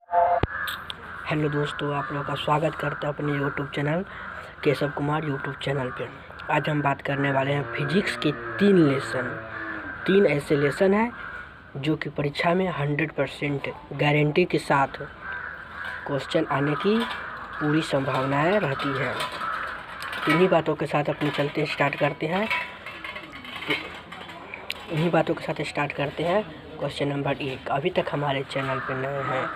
Hello दोस्तों, आप लोगों का स्वागत करते हैं अपने YouTube channel Keshav Kumar YouTube channel पे। आज हम बात करने वाले हैं फिजिक्स के 3 ऐसे लेसन हैं जो कि परीक्षा में 100% गारंटी के साथ क्वेश्चन आने की पूरी संभावनाएं रहती हैं। इन्हीं बातों के साथ अपने चलते स्टार्ट करते हैं। Question number 1। अभी तक हमारे चैनल पर नए हैं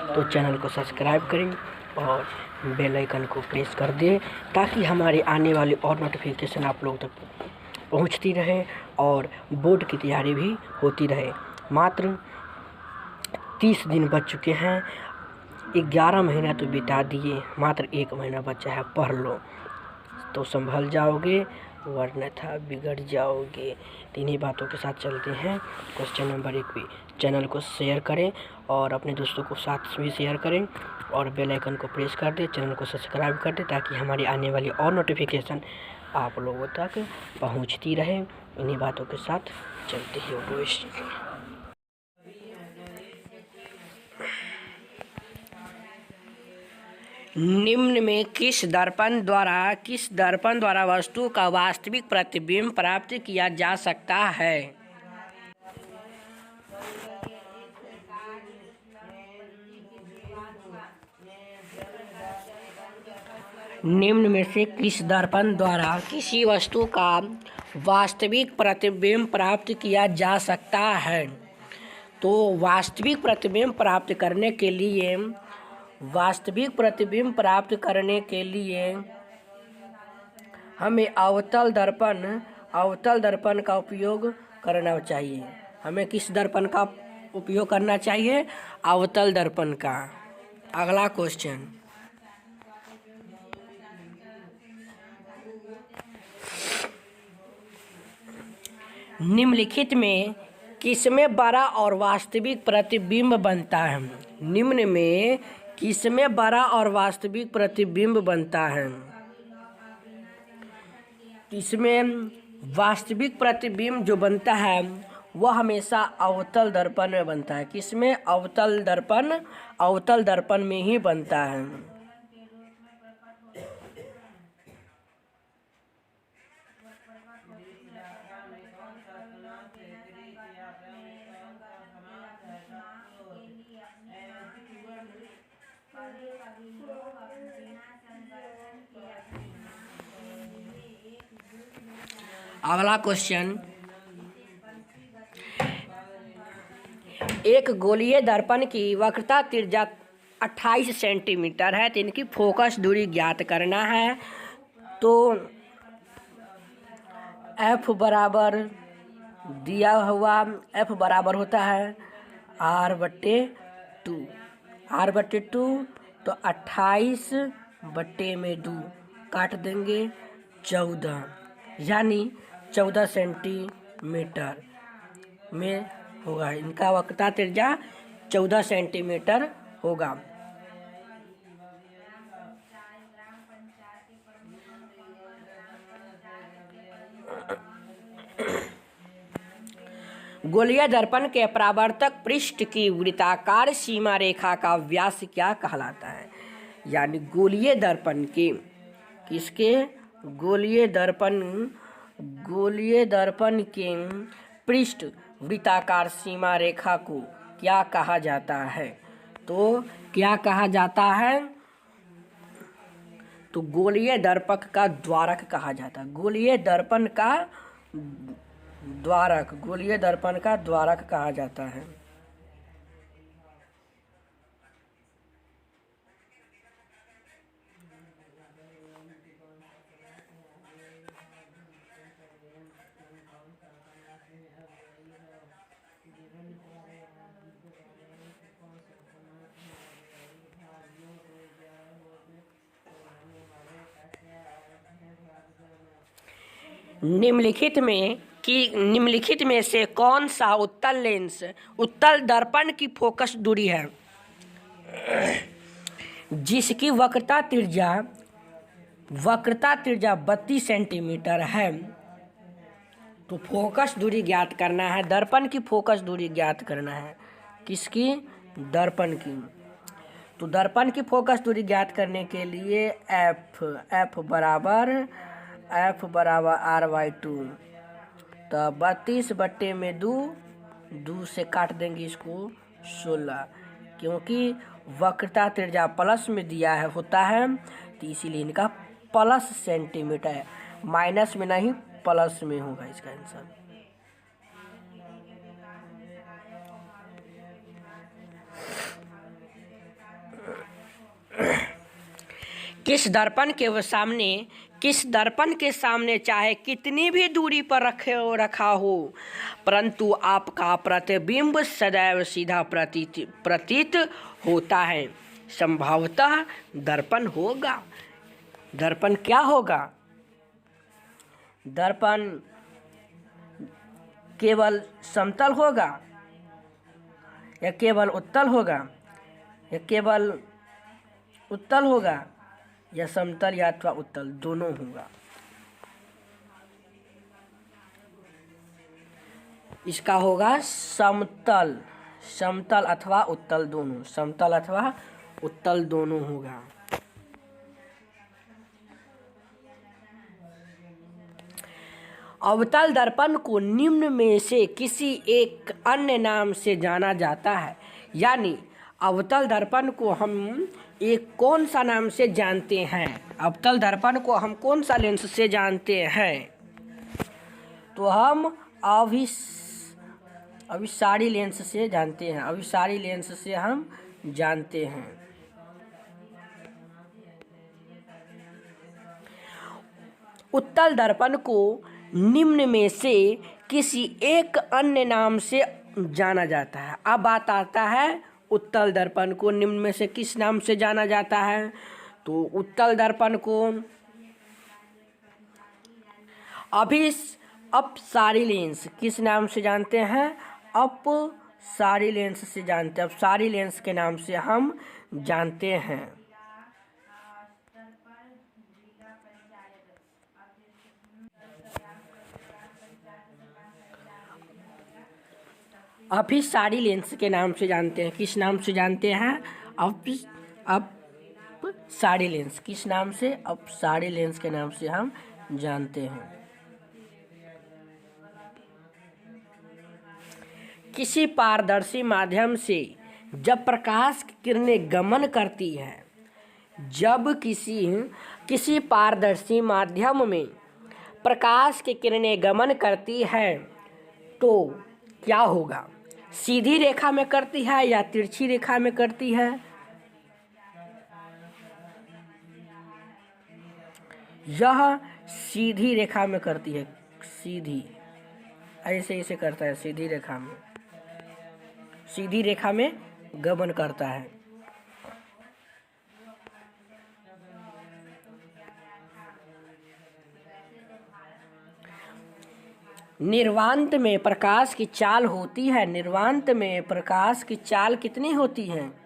तो चैनल को सब्सक्राइब करें और बेल आइकन को प्रेस कर दें ताकि हमारे आने वाली और नोटिफिकेशन आप लोग तक पहुंचती रहे और बोर्ड की तैयारी भी होती रहे। मात्र 30 दिन बच चुके हैं, 11 महीना तो बिता दिए, मात्र 1 महीना बचा है। पढ़ लो तो संभल जाओगे वरना था बिगड़ जाओगे। इन्हीं बातों के साथ चलते हैं क्वेश्चन नंबर 1 पे। चैनल को शेयर करें और अपने दोस्तों को साथ भी शेयर करें और बेल आइकन को प्रेस कर दें, चैनल को सब्सक्राइब कर दें ताकि हमारी आने वाली और नोटिफिकेशन आप लोगों तक पहुंचती रहे। इन्हीं बातों के साथ चलते हैं दोस्त। निम्न में किस दर्पण द्वारा वस्तु का वास्तविक प्रतिबिंब प्राप्त किया जा सकता है? निम्न में से किस दर्पण द्वारा किसी वस्तु का वास्तविक प्रतिबिंब प्राप्त किया जा सकता है? तो वास्तविक प्रतिबिंब प्राप्त करने के लिए हमें अवतल दर्पण का उपयोग करना चाहिए। हमें किस दर्पण का उपयोग करना चाहिए? अवतल दर्पण का। अगला क्वेश्चन। निम्नलिखित में किसमें बड़ा और वास्तविक प्रतिबिंब बनता है? निम्न में किसमें बड़ा और वास्तविक प्रतिबिंब बनता है? इसमें वास्तविक प्रतिबिंब जो बनता है वह हमेशा अवतल दर्पण में बनता है। किसमें? अवतल दर्पण में ही बनता है। अगला क्वेश्चन। एक गोलीय दर्पण की वक्रता त्रिज्या 28 सेंटीमीटर है तो इनकी फोकस दूरी ज्ञात करना है। तो F बराबर दिया हुआ F बराबर होता है R/2। तो 28/2 काट देंगे 14, यानी 14 सेंटीमीटर में होगा। इनका वक्रता त्रिज्या 14 सेंटीमीटर होगा। गोलीय दर्पण के परावर्तक पृष्ठ की वृत्ताकार सीमा रेखा का व्यास क्या कहलाता है? यानी गोलीय दर्पण के पृष्ठ वृत्ताकार सीमा रेखा को क्या कहा जाता है? तो क्या कहा जाता है? तो गोलीय दर्पण का द्वारक कहा जाता है। गोलीय दर्पण का द्वारक कहा जाता है। निम्नलिखित में से कौन सा उत्तल दर्पण की फोकस दूरी है जिसकी वक्रता त्रिज्या 32 सेंटीमीटर है? तो फोकस दूरी ज्ञात करना है, दर्पण की फोकस दूरी ज्ञात करना है। किसकी? दर्पण की। तो दर्पण की फोकस दूरी ज्ञात करने के लिए एफ बराबर R/2। तो 32/2 से काट देंगे इसको 16, क्योंकि वक्रता त्रिज्या प्लस में दिया है होता है, तो इसीलिए इनका प्लस सेंटीमीटर है, माइनस में नहीं प्लस में होगा इसका आंसर। किस दर्पण के सामने चाहे कितनी भी दूरी पर रखा हो, परंतु आपका प्रतिबिंब सदैव सीधा प्रतीत होता है, संभवतः दर्पण होगा। दर्पण क्या होगा? दर्पण केवल समतल होगा या केवल उत्तल होगा, या केवल उत्तल होगा, या समतल या अथवा उत्तल दोनों होगा। इसका होगा समतल, समतल अथवा उत्तल दोनों, समतल अथवा उत्तल दोनों होगा। अवतल दर्पण को निम्न में से किसी एक अन्य नाम से जाना जाता है, यानी अवतल दर्पण को हम एक कौन सा नाम से जानते हैं? अवतल दर्पण को हम कौन सा लेंस से जानते हैं? तो हम अभिसारी लेंस से जानते हैं, अभिसारी लेंस से हम जानते हैं। उत्तल दर्पण को निम्न में से किसी एक अन्य नाम से जाना जाता है। अब बात आता है उत्तल दर्पण को निम्न में से किस नाम से जाना जाता है? तो उत्तल दर्पण को अपसारी लेंस किस नाम से जानते हैं? अपसारी लेंस से जानते हैं, अपसारी लेंस के नाम से हम जानते हैं। अभिसारी लेंस के नाम से जानते हैं, किस नाम से जानते हैं? अपसारी लेंस, किस नाम से? अपसारी लेंस के नाम से हम जानते हैं। किसी पारदर्शी माध्यम से जब प्रकाश की किरणें गमन करती है, जब किसी पारदर्शी माध्यम में प्रकाश की किरणें गमन करती है तो क्या होगा? सीधी रेखा में करती है या तिरछी रेखा में करती है? यह सीधी रेखा में करती है, सीधी ऐसे करता है, सीधी रेखा में, सीधी रेखा में गमन करता है। निर्वात में प्रकाश की चाल होती है, निर्वात में प्रकाश की चाल कितनी होती है?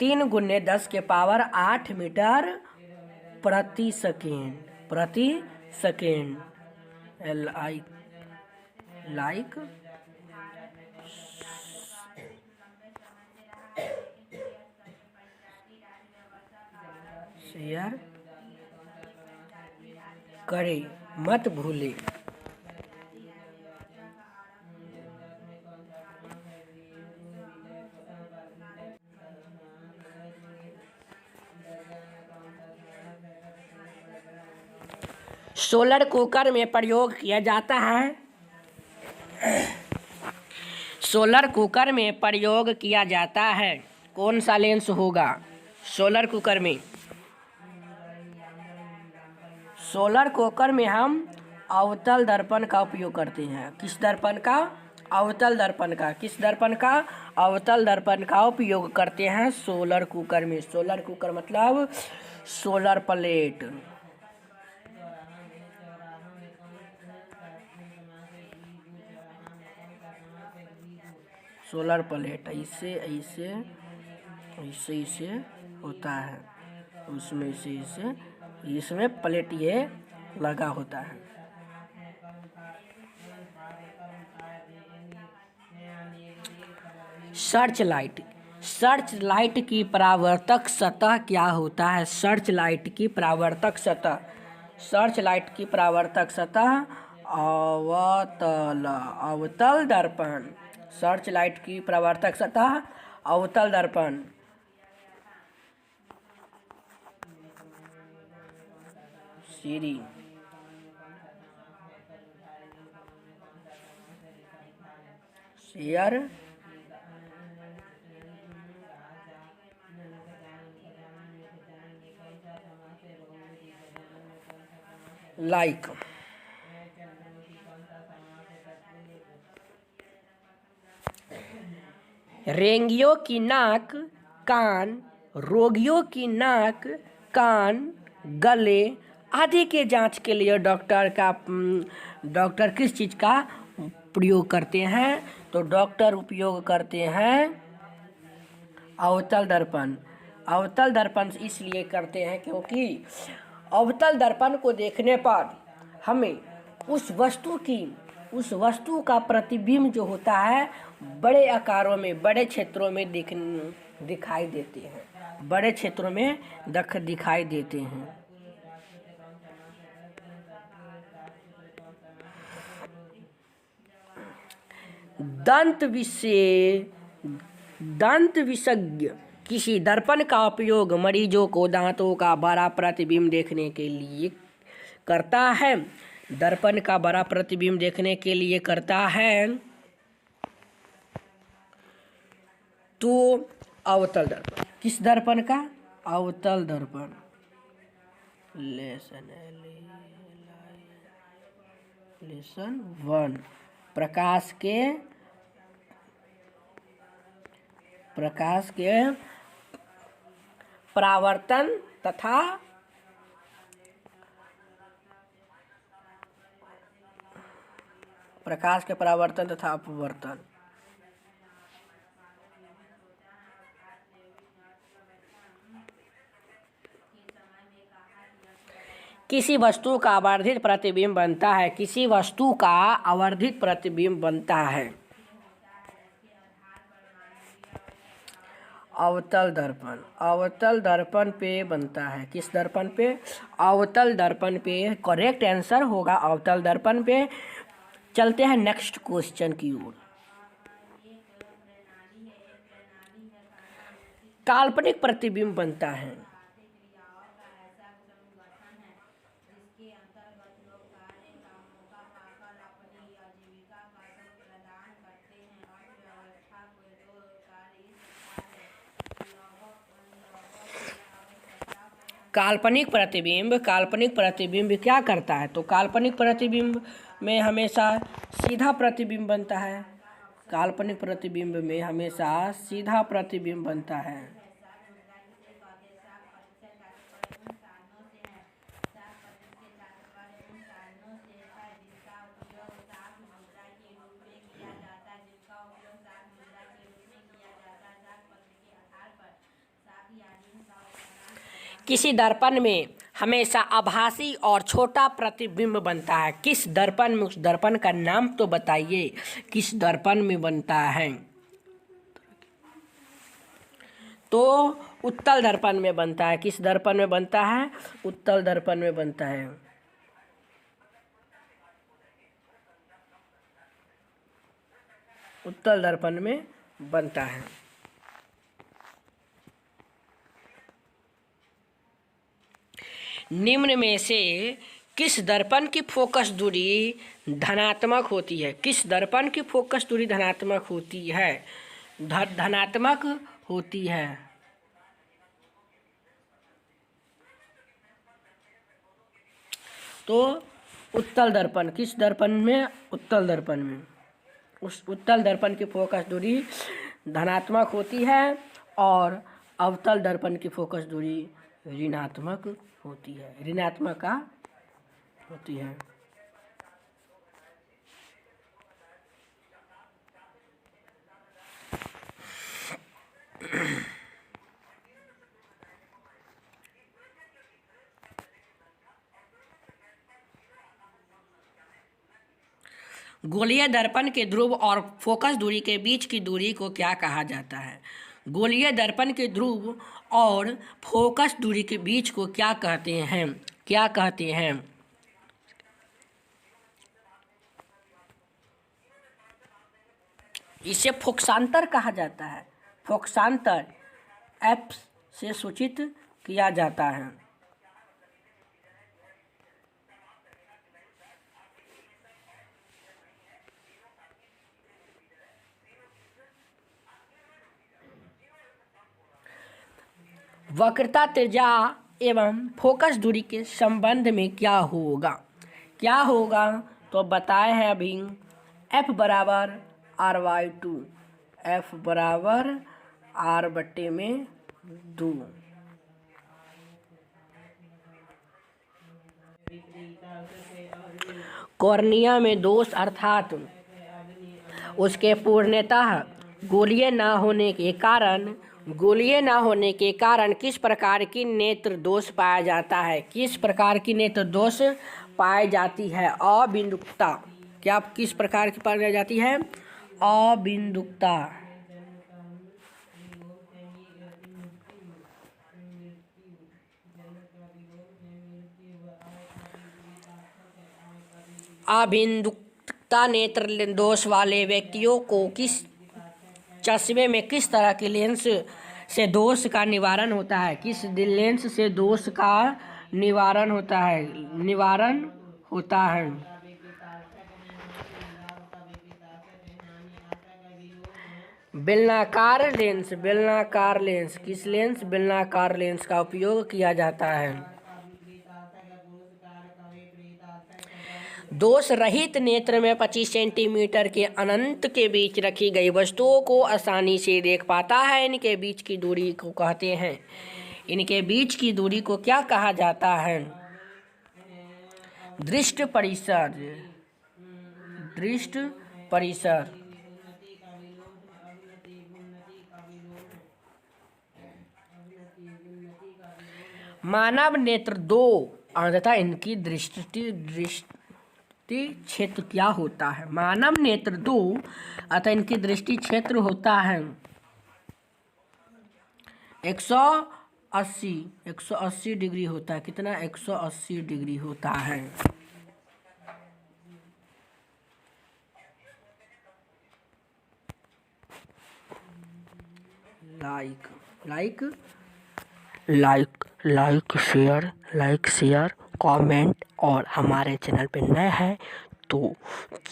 तीन × 10⁸ मीटर प्रति सेकेंड। लाइक शेयर करें मत भूलें। सोलर कुकर में प्रयोग किया जाता है, सोलर कुकर में प्रयोग किया जाता है कौन सा लेंस होगा? सोलर कुकर में, सोलर कुकर में हम अवतल दर्पण का उपयोग करते हैं। किस दर्पण का? अवतल दर्पण का। किस दर्पण का? अवतल दर्पण का उपयोग करते हैं सोलर कुकर में। सोलर कुकर मतलब सोलर प्लेट। सोलर प्लेट ऐसे होता है, उसमें इसमें प्लेट ये लगा होता है। Search light. सर्च लाइट की परावर्तक सतह क्या होता है? सर्च लाइट की परावर्तक सतह, सर्च लाइट की परावर्तक सतह अवतल, अवतल दर्पण। सर्च लाइट की परावर्तक सतह अवतल दर्पण। सीरी शेयर लाइक। रेंगियों की नाक कान, रोगियों की नाक कान गले आदि के जांच के लिए डॉक्टर किस चीज़ का प्रयोग करते हैं? तो डॉक्टर उपयोग करते हैं अवतल दर्पण। अवतल दर्पण इसलिए करते हैं क्योंकि अवतल दर्पण को देखने पर हमें उस वस्तु का प्रतिबिंब जो होता है बड़े आकारों में, बड़े क्षेत्रों में दिखाई देते हैं, बड़े क्षेत्रों में दिखाई देते हैं। दंत विशेषज्ञ किसी दर्पण का उपयोग मरीजों को दांतों का बड़ा प्रतिबिंब देखने के लिए करता है। दर्पण का बड़ा प्रतिबिंब देखने के लिए करता है। तो अवतल दर्पण, किस दर्पण का? अवतल दर्पण। लेसन 1 प्रकाश के परावर्तन तथा अपवर्तन। किसी वस्तु का आवर्धित प्रतिबिंब बनता है। किसी वस्तु का आवर्धित प्रतिबिंब बनता है। अवतल दर्पण। अवतल दर्पण पे बनता है। किस दर्पण पे? अवतल दर्पण पे। करेक्ट आंसर होगा अवतल दर्पण पे। चलते हैं नेक्स्ट क्वेश्चन की ओर। काल्पनिक प्रतिबिंब बनता है। काल्पनिक प्रतिबिंब क्या करता है? तो काल्पनिक प्रतिबिंब में हमेशा सीधा प्रतिबिंब बनता है। काल्पनिक प्रतिबिंब में हमेशा सीधा प्रतिबिंब बनता है। किसी दर्पण में हमेशा आभासी और छोटा प्रतिबिंब बनता है। किस दर्पण में? उस दर्पण का नाम तो बताइए, किस दर्पण में बनता है? तो उत्तल दर्पण में बनता है। किस दर्पण में बनता है? उत्तल दर्पण में बनता है। उत्तल दर्पण में बनता है। निम्न में से किस दर्पण की फोकस दूरी धनात्मक होती है? किस दर्पण की फोकस दूरी धनात्मक होती है? धनात्मक होती है। तो उत्तल दर्पण। किस दर्पण में? उत्तल दर्पण में। उस उत्तल दर्पण की फोकस दूरी धनात्मक होती है और अवतल दर्पण की फोकस दूरी ऋणात्मक होती है, ऋणात्मक होती है। गोलीय दर्पण के ध्रुव और फोकस दूरी के बीच की दूरी को क्या कहा जाता है? गोलीय दर्पण के ध्रुव और फोकस दूरी के बीच को क्या कहते हैं? क्या कहते हैं? इसे फोकसांतर कहा जाता है। फोकसांतर एफ से सूचित किया जाता है। वक्रता त्रिज्या एवं फोकस दूरी के संबंध में क्या होगा? क्या होगा तो बताए हैं अभी। F बराबर R/2, F बराबर R/2। कॉर्निया में दोष अर्थात उसके पूर्णतः गोलीय न होने के कारण किस प्रकार की नेत्र दोष पाया जाता है? किस प्रकार की नेत्र दोष पाई जाती है? अबिंदुकता। क्या किस प्रकार की पाई जाती है? अबिंदुकता। अबिंदुकता नेत्र दोष वाले व्यक्तियों को किस चश्मे में किस तरह के लेंस से दोष का निवारण होता है? किस लेंस से दोष का निवारण होता है? बेलनाकार लेंस। किस लेंस? बेलनाकार लेंस का उपयोग किया जाता है। दोष रहित नेत्र में 25 सेंटीमीटर के अनंत के बीच रखी गई वस्तुओं को आसानी से देख पाता है। इनके बीच की दूरी को कहते हैं। इनके बीच की दूरी को क्या कहा जाता है? दृष्टि परिसर। दृष्टि परिसर। मानव नेत्र दो तथा इनकी दृष्टि क्षेत्र क्या होता है? मानव नेत्र दो अतः इनकी दृष्टि क्षेत्र होता है 180 डिग्री होता है। कितना? 180 डिग्री होता है। लाइक शेयर कमेंट और हमारे चैनल पे नए हैं तो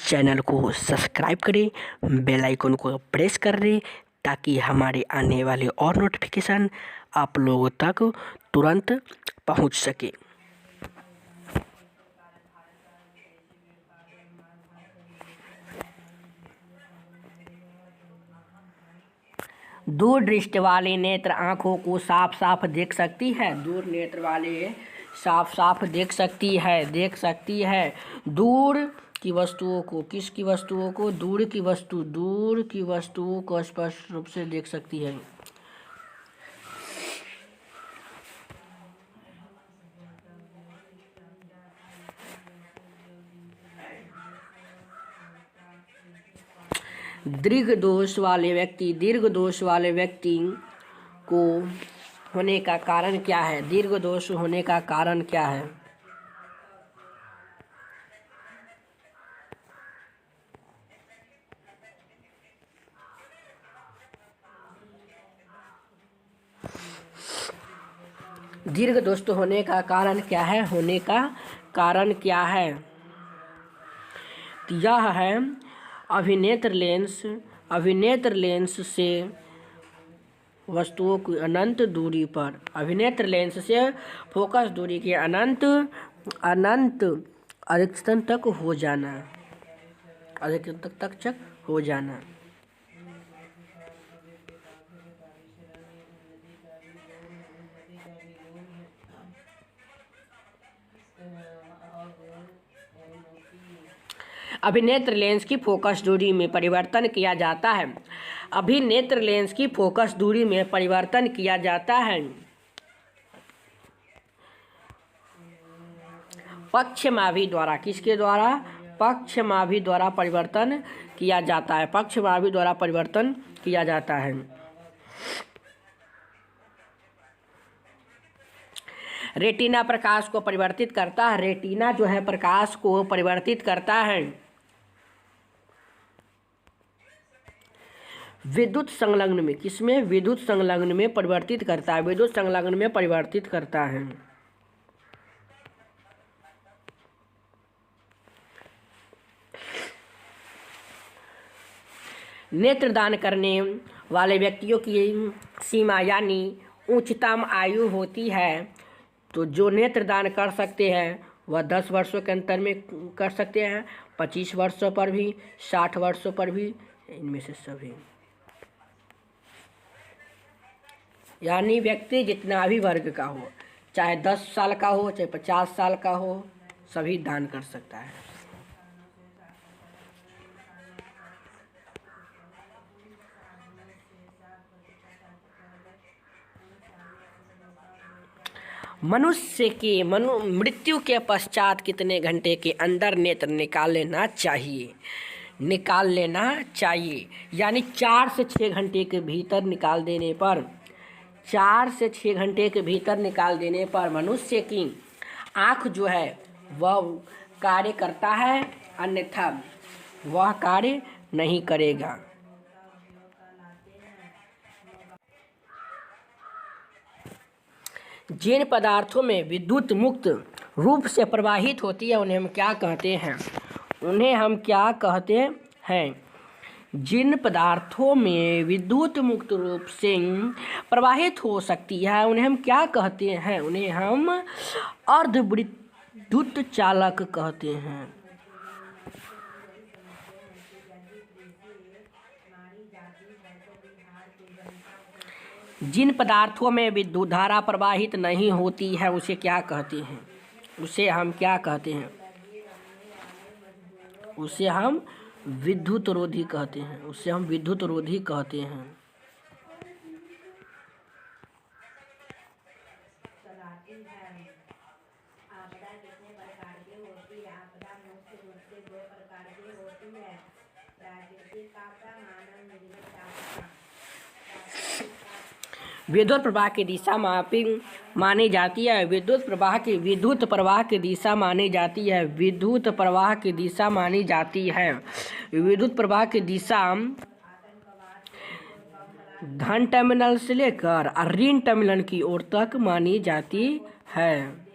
चैनल को सब्सक्राइब करें, बेल आइकन को प्रेस कर दें ताकि हमारे आने वाले और नोटिफिकेशन आप लोगों तक तुरंत पहुंच सके। दूर दृष्टि वाले नेत्र आँखों को साफ साफ देख सकती है। दूर नेत्र वाले साफ साफ देख सकती है। दूर की वस्तुओं को, किसकी वस्तुओं को? दूर की वस्तुओं को स्पष्ट रूप से देख सकती है। दीर्घ दोष वाले व्यक्ति को होने का कारण क्या है? दीर्घ दोष होने का कारण क्या है? दीर्घ दोष होने का कारण क्या है? यह है अभिनेत्र लेंस से वस्तुओं की अनंत दूरी पर, अभिनेत्र लेंस से फोकस दूरी के अनंत अधिकतम तक हो जाना। अभिनेत्र लेंस की फोकस दूरी में परिवर्तन किया जाता है। पक्षमावी द्वारा। किसके द्वारा? पक्षमाभी द्वारा परिवर्तन किया जाता है। पक्षमाभी द्वारा परिवर्तन किया जाता है। रेटिना प्रकाश को परिवर्तित करता है। रेटिना जो है प्रकाश को परिवर्तित करता है। विद्युत संलग्न में, किसमें? विद्युत संलग्न में परिवर्तित करता है। विद्युत संलग्न में परिवर्तित करता है। नेत्रदान करने वाले व्यक्तियों की सीमा यानी उच्चतम आयु होती है। तो जो नेत्रदान कर सकते हैं वह 10 वर्षों के अंतर में कर सकते हैं, 25 वर्षों पर भी, 60 वर्षों पर भी, इनमें से सभी। यानी व्यक्ति जितना भी वर्ग का हो, चाहे 10 साल का हो, चाहे 50 साल का हो, सभी दान कर सकता है। मनुष्य की मृत्यु के पश्चात कितने घंटे के अंदर नेत्र निकाल लेना चाहिए? निकाल लेना चाहिए यानी 4 से 6 घंटे के भीतर निकाल देने पर, 4 से 6 घंटे के भीतर निकाल देने पर मनुष्य की आँख जो है वह कार्य करता है, अन्यथा वह कार्य नहीं करेगा। जिन पदार्थों में विद्युत मुक्त रूप से प्रवाहित होती है उन्हें हम क्या कहते हैं? उन्हें हम क्या कहते हैं? जिन पदार्थों में विद्युत मुक्त रूप से प्रवाहित हो सकती है उन्हें हम क्या कहते हैं? उन्हें हम अर्धविद्युत चालक कहते हैं। जिन पदार्थों में विद्युत धारा प्रवाहित नहीं होती है उसे क्या कहते हैं? उसे हम क्या कहते हैं? उसे हम विद्युत रोधी कहते हैं। उसे हम विद्युत रोधी कहते हैं। विद्युत प्रवाह की दिशा मानी जाती है। विद्युत प्रवाह की दिशा मानी जाती है। विद्युत प्रवाह की दिशा मानी जाती है। विद्युत प्रवाह की दिशा धन टर्मिनल से लेकर ऋण टर्मिनल की ओर तक मानी जाती है।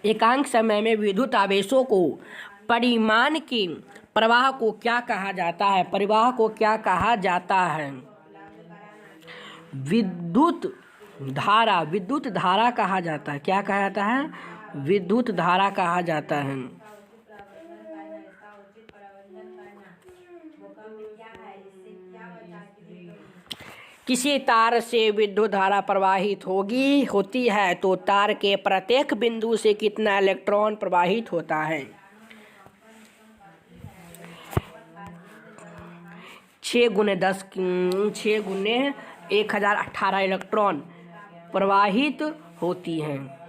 एकांक समय में विद्युत आवेशों को परिमाण के प्रवाह को क्या कहा जाता है? प्रवाह को क्या कहा जाता है? विद्युत धारा कहा जाता है। क्या कहा जाता है? विद्युत धारा कहा जाता है। किसी तार से विद्युत धारा प्रवाहित होती है तो तार के प्रत्येक बिंदु से कितना इलेक्ट्रॉन प्रवाहित होता है? 6 गुने 1018 इलेक्ट्रॉन प्रवाहित होती हैं।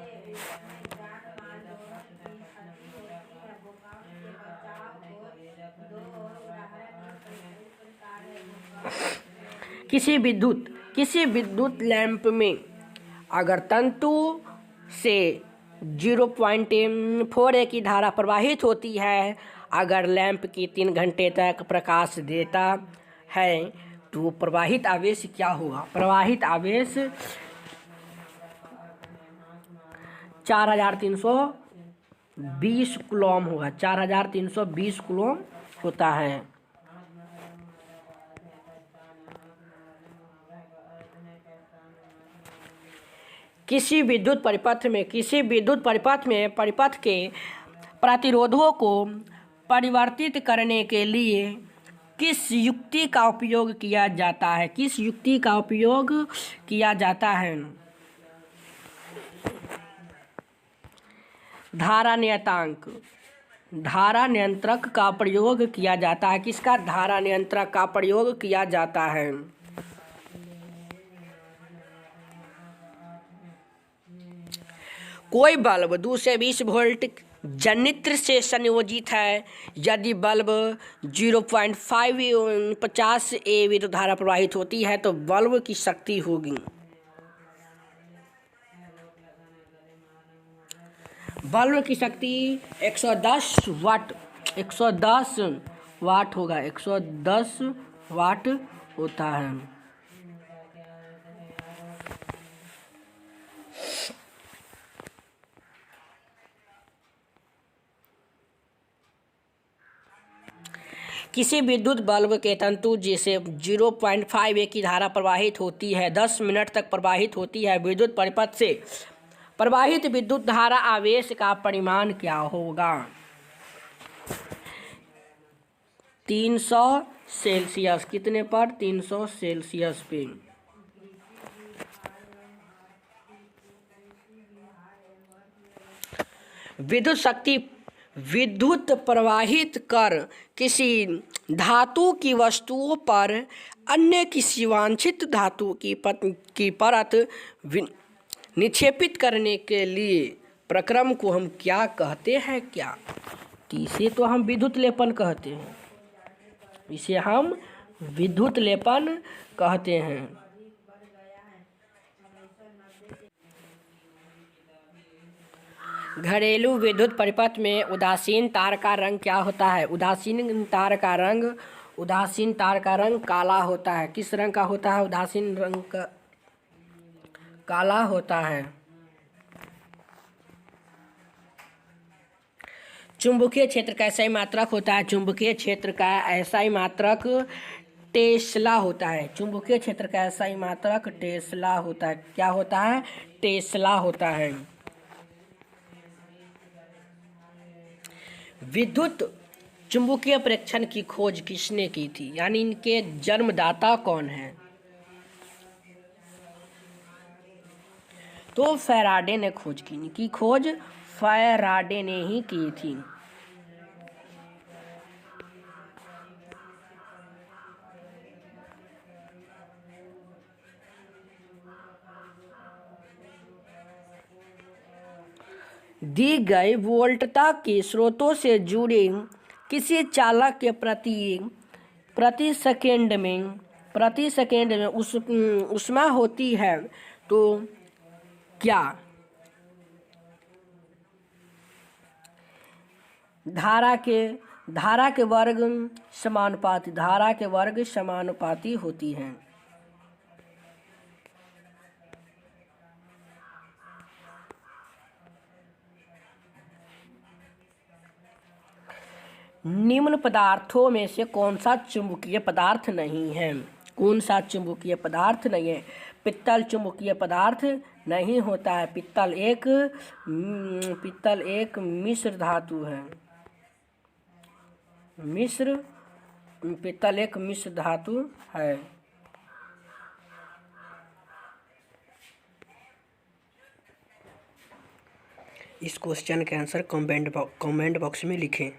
किसी विद्युत लैंप में अगर तंतु से 0.4A की धारा प्रवाहित होती है, अगर लैंप की 3 घंटे तक प्रकाश देता है तो प्रवाहित आवेश क्या होगा? प्रवाहित आवेश 4320 कूलॉम होगा। 4320 कूलॉम होता है। किसी विद्युत परिपथ में परिपथ के प्रतिरोधों को परिवर्तित करने के लिए किस युक्ति का उपयोग किया जाता है? किस युक्ति का उपयोग किया जाता है? धारा नियतांक धारा नियंत्रक का प्रयोग किया जाता है? किसका धारा नियंत्रक का प्रयोग किया जाता है? कोई बल्ब 2 से 20 वोल्ट जनित्र से संयोजित है। यदि बल्ब 0.50 ए विद्युत धारा प्रवाहित होती है तो बल्ब की शक्ति होगी। बल्ब की शक्ति 110 वाट 110 वाट होगा। 110 वाट होता है। किसी विद्युत बल्ब के तंतु जिसे 0.5 की धारा प्रवाहित होती है 10 मिनट तक प्रवाहित होती है। विद्युत परिपथ से प्रवाहित विद्युत धारा आवेश का परिमाण क्या होगा? 300 सेल्सियस। कितने पर? 300 सेल्सियस पे। विद्युत शक्ति विद्युत प्रवाहित कर किसी धातु की वस्तुओं पर अन्य किसी वांछित धातु की परत निक्षेपित करने के लिए प्रक्रम को हम क्या कहते हैं? क्या? इसे तो हम विद्युत लेपन कहते हैं। इसे हम विद्युत लेपन कहते हैं। घरेलू विद्युत परिपथ में उदासीन तार का रंग क्या होता है? उदासीन तार का रंग काला होता है। किस रंग का होता है? उदासीन रंग का काला होता है। चुंबकीय क्षेत्र का SI मात्रक होता है। चुंबकीय क्षेत्र का SI मात्रक टेस्ला होता है। चुंबकीय क्षेत्र का SI मात्रक टेस्ला होता है। क्या होता है? टेस्ला होता है। विद्युत चुंबकीय प्रेक्षण की खोज किसने की थी? यानी इनके जन्मदाता कौन है? तो फैराडे ने खोज की खोज फैराडे ने ही की थी। दी गई वोल्टता के स्रोतों से जुड़े किसी चालक के प्रति सेकेंड में ऊष्मा होती है तो क्या? धारा के वर्ग समानुपाती होती हैं। निम्न पदार्थों में से कौन सा चुंबकीय पदार्थ नहीं है? कौन सा चुंबकीय पदार्थ नहीं है? पित्तल चुंबकीय पदार्थ नहीं होता है। पित्तल एक मिश्र धातु है। पित्तल एक मिश्र धातु है। इस क्वेश्चन के आंसर कमेंट बॉक्स में लिखें।